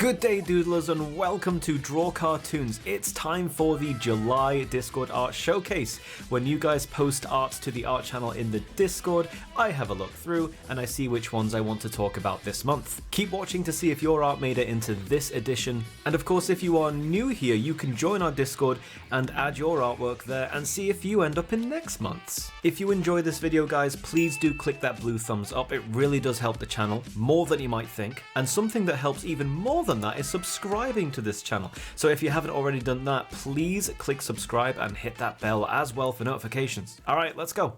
Good day, doodlers, and welcome to Draw Cartoons. It's time for the July Discord Art Showcase. When you guys post art to the art channel in the Discord, I have a look through and I see which ones I want to talk about this month. Keep watching to see if your art made it into this edition. And of course, if you are new here, you can join our Discord and add your artwork there and see if you end up in next month's. If you enjoy this video, guys, please do click that blue thumbs up. It really does help the channel, more than you might think. And something that helps even more than that is subscribing to this channel. So if you haven't already done that, please click subscribe and hit that bell as well for notifications. All right, let's go.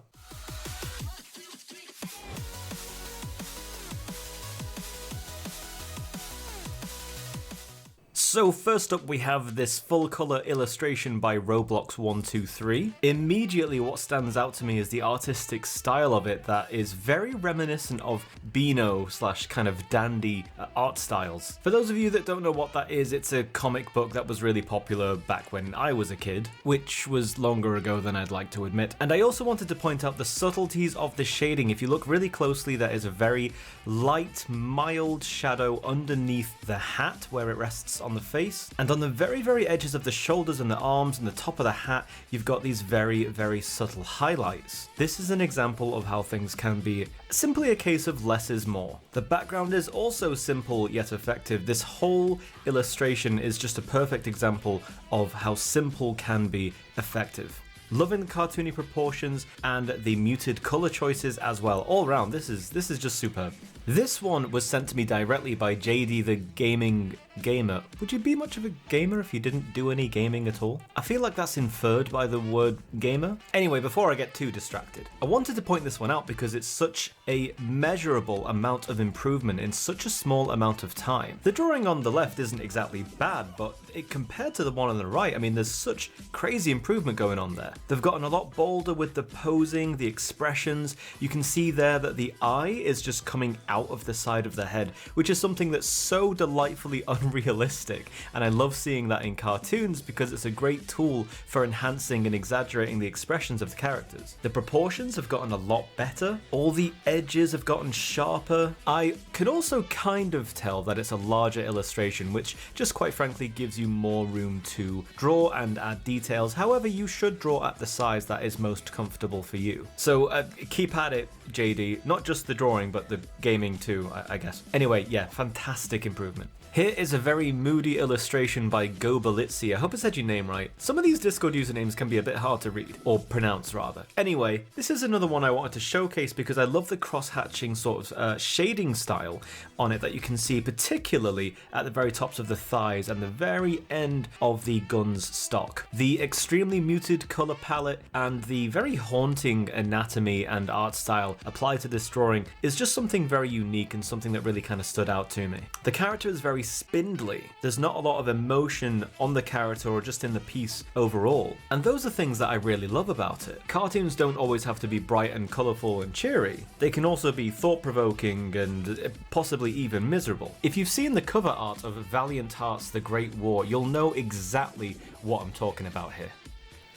So first up we have this full colour illustration by Roblox123. Immediately what stands out to me is the artistic style of it that is very reminiscent of Beano / kind of dandy art styles. For those of you that don't know what that is, it's a comic book that was really popular back when I was a kid, which was longer ago than I'd like to admit. And I also wanted to point out the subtleties of the shading. If you look really closely, there is a very light, mild shadow underneath the hat where it rests on the face, and on the very edges of the shoulders and the arms and the top of the hat, you've got these very subtle highlights. This is an example of how things can be simply a case of less is more. The background is also simple yet effective. This whole illustration is just a perfect example of how simple can be effective. Loving the cartoony proportions and the muted color choices as well. All around, this is just superb. This one was sent to me directly by JD the Gaming Gamer. Would you be much of a gamer if you didn't do any gaming at all? I feel like that's inferred by the word gamer. Anyway, before I get too distracted, I wanted to point this one out because it's such a measurable amount of improvement in such a small amount of time. The drawing on the left isn't exactly bad, but compared to the one on the right, I mean, there's such crazy improvement going on there. They've gotten a lot bolder with the posing, the expressions. You can see there that the eye is just coming out of the side of the head, which is something that's so delightfully unrealistic, and I love seeing that in cartoons because it's a great tool for enhancing and exaggerating the expressions of the characters. The proportions have gotten a lot better, all the edges have gotten sharper. I can also kind of tell that it's a larger illustration, which just quite frankly gives you more room to draw and add details. However, you should draw at the size that is most comfortable for you. So keep at it, JD, not just the drawing but the gaming too, I guess. Anyway, yeah, fantastic improvement. Here is a very moody illustration by Gobilitzi. I hope I said your name right. Some of these Discord usernames can be a bit hard to read, or pronounce rather. Anyway, this is another one I wanted to showcase because I love the cross-hatching sort of shading style on it that you can see particularly at the very tops of the thighs and the very end of the gun's stock. The extremely muted color palette and the very haunting anatomy and art style applied to this drawing is just something very unique and something that really kind of stood out to me. The character is very spindly. There's not a lot of emotion on the character or just in the piece overall, and those are things that I really love about it. Cartoons don't always have to be bright and colourful and cheery. They can also be thought-provoking and possibly even miserable. If you've seen the cover art of Valiant Hearts: The Great War, you'll know exactly what I'm talking about here.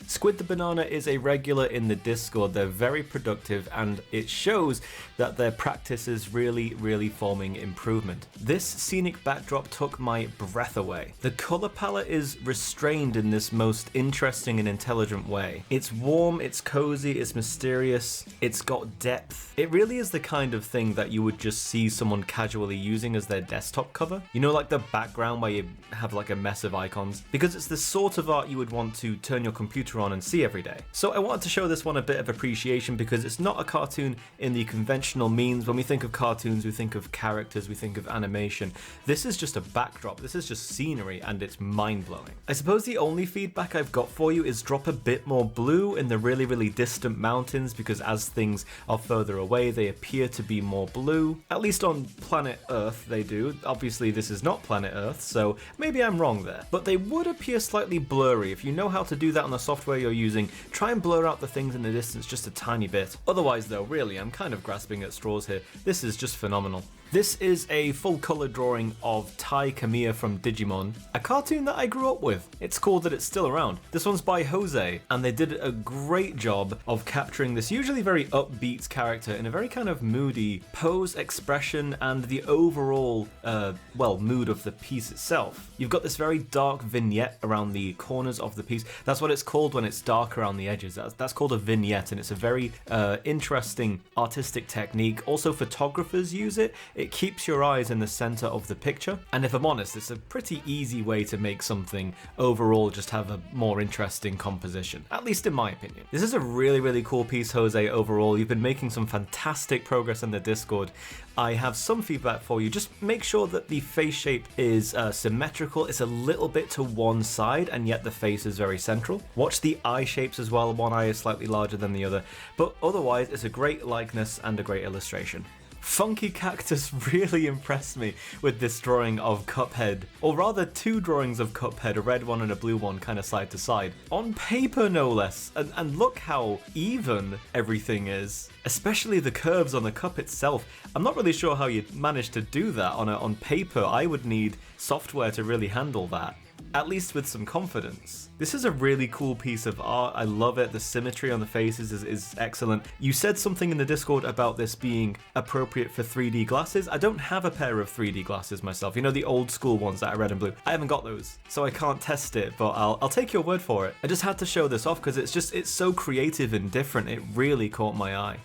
SquidTheBanana is a regular in the Discord. They're very productive and it shows that their practice is really forming improvement. This scenic backdrop took my breath away. The color palette is restrained in this most interesting and intelligent way. It's warm, it's cozy, it's mysterious, it's got depth. It really is the kind of thing that you would just see someone casually using as their desktop cover. You know, like the background where you have like a mess of icons? Because it's the sort of art you would want to turn your computer on and see every day. So I wanted to show this one a bit of appreciation because it's not a cartoon in the conventional means. When we think of cartoons, we think of characters, we think of animation. This is just a backdrop, this is just scenery, and it's mind-blowing. I suppose the only feedback I've got for you is drop a bit more blue in the really distant mountains, because as things are further away, they appear to be more blue. At least on planet Earth they do. Obviously this is not planet Earth, so maybe I'm wrong there. But they would appear slightly blurry. If you know how to do that on the software you're using, try and blur out the things in the distance just a tiny bit. Otherwise though, really, I'm kind of grasping at straws here. This is just phenomenal. This is a full color drawing of Tai Kamiya from Digimon, a cartoon that I grew up with. It's cool that it's still around. This one's by Jose, and they did a great job of capturing this usually very upbeat character in a very kind of moody pose, expression, and the overall, mood of the piece itself. You've got this very dark vignette around the corners of the piece. That's what it's called when it's dark around the edges. That's called a vignette, and it's a very interesting artistic technique. Also, photographers use it. It keeps your eyes in the center of the picture, and if I'm honest, it's a pretty easy way to make something overall just have a more interesting composition, at least in my opinion. This is a really, really cool piece, Jose, overall. You've been making some fantastic progress in the Discord. I have some feedback for you. Just make sure that the face shape is symmetrical. It's a little bit to one side, and yet the face is very central. Watch the eye shapes as well. One eye is slightly larger than the other, but otherwise it's a great likeness and a great illustration. FunkyCactus really impressed me with this drawing of Cuphead, or rather two drawings of Cuphead, a red one and a blue one, kind of side to side, on paper no less, and look how even everything is, especially the curves on the cup itself. I'm not really sure how you managed to do that on paper. I would need software to really handle that, at least with some confidence. This is a really cool piece of art. I love it. The symmetry on the faces is excellent. You said something in the Discord about this being appropriate for 3D glasses. I don't have a pair of 3D glasses myself. You know, the old school ones that are red and blue. I haven't got those, so I can't test it, but I'll take your word for it. I just had to show this off because it's so creative and different. It really caught my eye.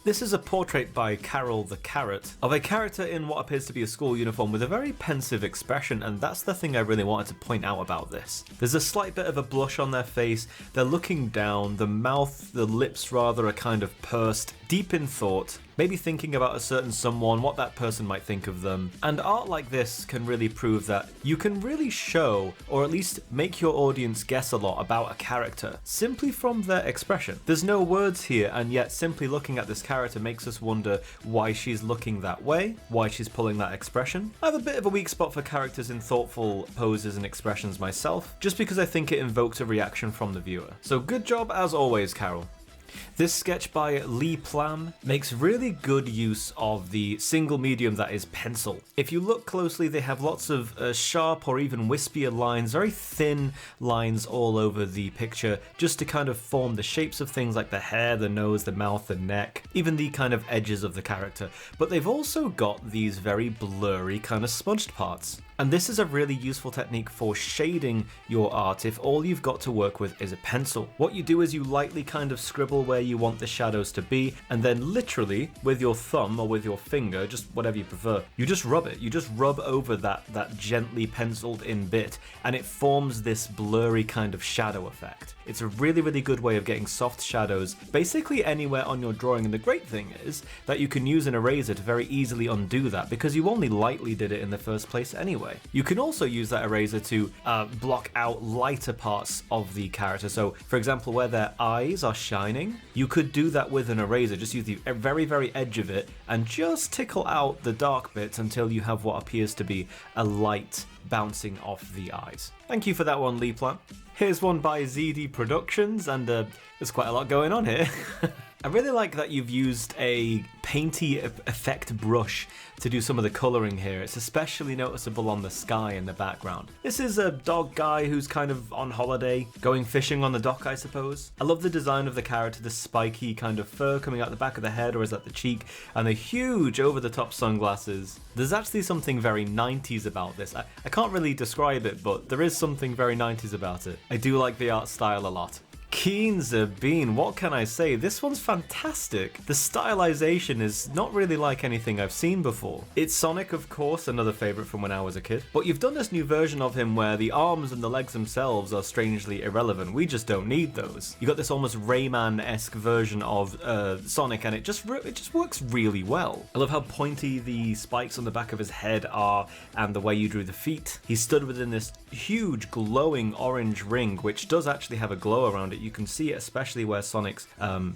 This is a portrait by Carol the Carrot of a character in what appears to be a school uniform with a very pensive expression, and that's the thing I really wanted to point out about this. There's a slight bit of a blush on their face, they're looking down, the mouth, the lips rather, are kind of pursed, deep in thought, maybe thinking about a certain someone, what that person might think of them. And art like this can really prove that you can really show, or at least make your audience guess a lot about a character, simply from their expression. There's no words here, and yet simply looking at this character makes us wonder why she's looking that way, why she's pulling that expression. I have a bit of a weak spot for characters in thoughtful poses and expressions myself, just because I think it invokes a reaction from the viewer. So good job as always, Carol. This sketch by Leeplamb makes really good use of the single medium that is pencil. If you look closely, they have lots of sharp or even wispier lines, very thin lines all over the picture, just to kind of form the shapes of things like the hair, the nose, the mouth, the neck, even the kind of edges of the character. But they've also got these very blurry kind of smudged parts. And this is a really useful technique for shading your art if all you've got to work with is a pencil. What you do is you lightly kind of scribble where you want the shadows to be, and then literally with your thumb or with your finger, just whatever you prefer, you just rub it. You just rub over that gently penciled in bit, and it forms this blurry kind of shadow effect. It's a really, really good way of getting soft shadows basically anywhere on your drawing, and the great thing is that you can use an eraser to very easily undo that because you only lightly did it in the first place anyway. You can also use that eraser to block out lighter parts of the character. So for example, where their eyes are shining, you could do that with an eraser. Just use the very, very edge of it and just tickle out the dark bits until you have what appears to be a light bouncing off the eyes. Thank you for that one, Leeplamb. Here's one by ZD Productions, and there's quite a lot going on here. I really like that you've used a painty effect brush to do some of the colouring here. It's especially noticeable on the sky in the background. This is a dog guy who's kind of on holiday, going fishing on the dock, I suppose. I love the design of the character, the spiky kind of fur coming out the back of the head, or is that the cheek, and the huge over-the-top sunglasses. There's actually something very 90s about this. I can't really describe it, but there is something very 90s about it. I do like the art style a lot. Keane Ze Bean, what can I say? This one's fantastic. The stylization is not really like anything I've seen before. It's Sonic, of course, another favourite from when I was a kid. But you've done this new version of him where the arms and the legs themselves are strangely irrelevant. We just don't need those. You got this almost Rayman-esque version of Sonic, and it just works really well. I love how pointy the spikes on the back of his head are, and the way you drew the feet. He stood within this huge glowing orange ring, which does actually have a glow around it. You you can see it especially where Sonic's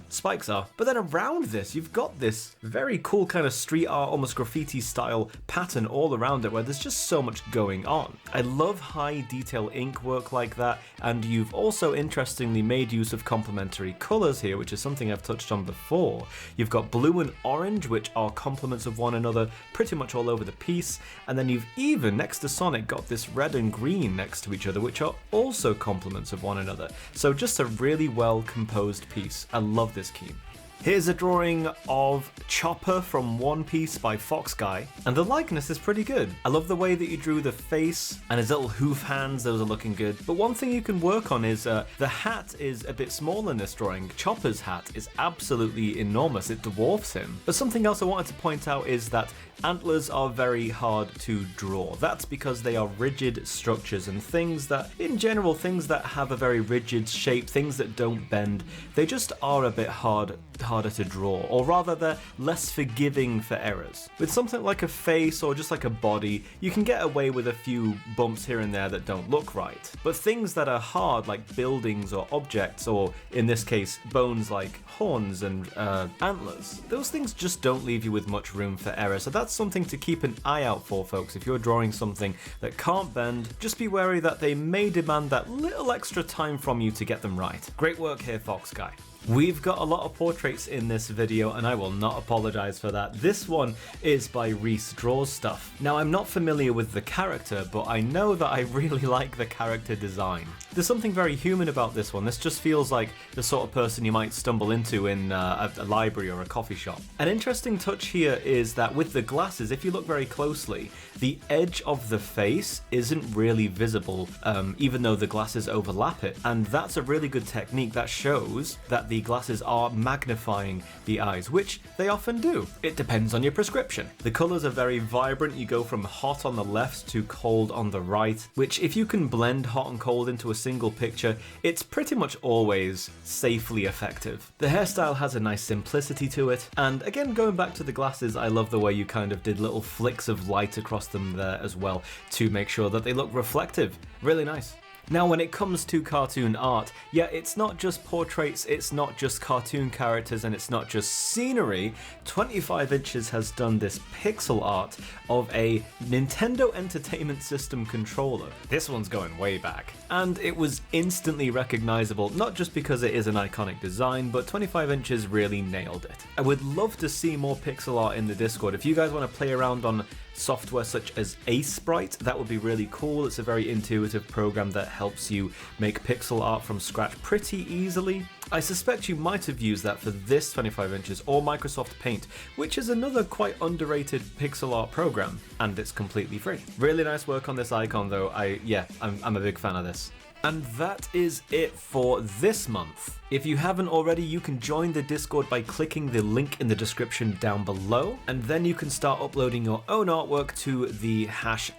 spikes are. But then around this, you've got this very cool kind of street art, almost graffiti style pattern all around it where there's just so much going on. I love high detail ink work like that, and you've also interestingly made use of complementary colors here, which is something I've touched on before. You've got blue and orange, which are complements of one another pretty much all over the piece, and then you've even, next to Sonic, got this red and green next to each other, which are also complements of one another. So just a really well composed piece. I love this Keane. Here's a drawing of Chopper from One Piece by Foxguy, and the likeness is pretty good. I love the way that you drew the face and his little hoof hands, those are looking good. But one thing you can work on is the hat is a bit small in this drawing. Chopper's hat is absolutely enormous, it dwarfs him. But something else I wanted to point out is that antlers are very hard to draw. That's because they are rigid structures, and things that, in general, things that have a very rigid shape, things that don't bend, they just are a bit harder to draw, or rather they're less forgiving for errors. With something like a face or just like a body, you can get away with a few bumps here and there that don't look right. But things that are hard, like buildings or objects, or in this case bones like horns and antlers, those things just don't leave you with much room for error. So that's something to keep an eye out for, folks. If you're drawing something that can't bend, just be wary that they may demand that little extra time from you to get them right. Great work here, Foxguy. We've got a lot of portraits in this video, and I will not apologize for that. This one is by RhysDraws Stuff. Now, I'm not familiar with the character, but I know that I really like the character design. There's something very human about this one. This just feels like the sort of person you might stumble into in a library or a coffee shop. An interesting touch here is that with the glasses, if you look very closely, the edge of the face isn't really visible, even though the glasses overlap it. And that's a really good technique that shows that the glasses are magnifying the eyes, which they often do. It depends on your prescription. The colors are very vibrant. You go from hot on the left to cold on the right, which if you can blend hot and cold into a single picture, it's pretty much always safely effective. The hairstyle has a nice simplicity to it, and again, going back to the glasses, I love the way you kind of did little flicks of light across them there as well to make sure that they look reflective. Really nice. Now, when it comes to cartoon art, yeah, it's not just portraits, it's not just cartoon characters, and it's not just scenery. 25 Inches has done this pixel art of a Nintendo Entertainment System controller. This one's going way back. And it was instantly recognizable, not just because it is an iconic design, but 25 Inches really nailed it. I would love to see more pixel art in the Discord. If you guys want to play around on software such as Sprite, that would be really cool. It's a very intuitive program that helps you make pixel art from scratch pretty easily. I suspect you might have used that for this 25 Inches or Microsoft Paint, which is another quite underrated pixel art program, and it's completely free. Really nice work on this icon though. I'm a big fan of this. And that is it for this month. If you haven't already, you can join the Discord by clicking the link in the description down below, and then you can start uploading your own artwork to the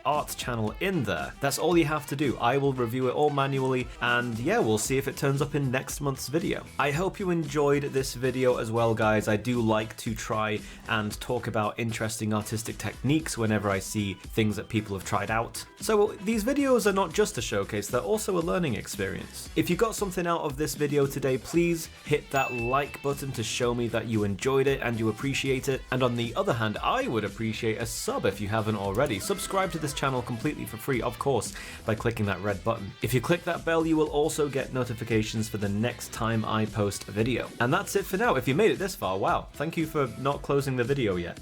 #art channel in there. That's all you have to do. I will review it all manually, and yeah, we'll see if it turns up in next month's video. I hope you enjoyed this video as well, guys. I do like to try and talk about interesting artistic techniques whenever I see things that people have tried out. So these videos are not just a showcase, they're also a learning experience. If you got something out of this video today, please hit that like button to show me that you enjoyed it and you appreciate it. And on the other hand, I would appreciate a sub if you haven't already. Subscribe to this channel completely for free, of course, by clicking that red button. If you click that bell, you will also get notifications for the next time I post a video. And that's it for now. If you made it this far, wow, thank you for not closing the video yet.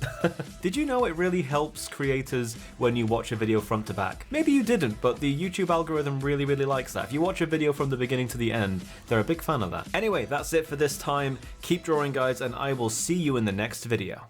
Did you know it really helps creators when you watch a video front to back? Maybe you didn't, but the YouTube algorithm really likes that. If you watch a video from the beginning to the end, they're a big fan of that. Anyway, that's it for this time. Keep drawing, guys, and I will see you in the next video.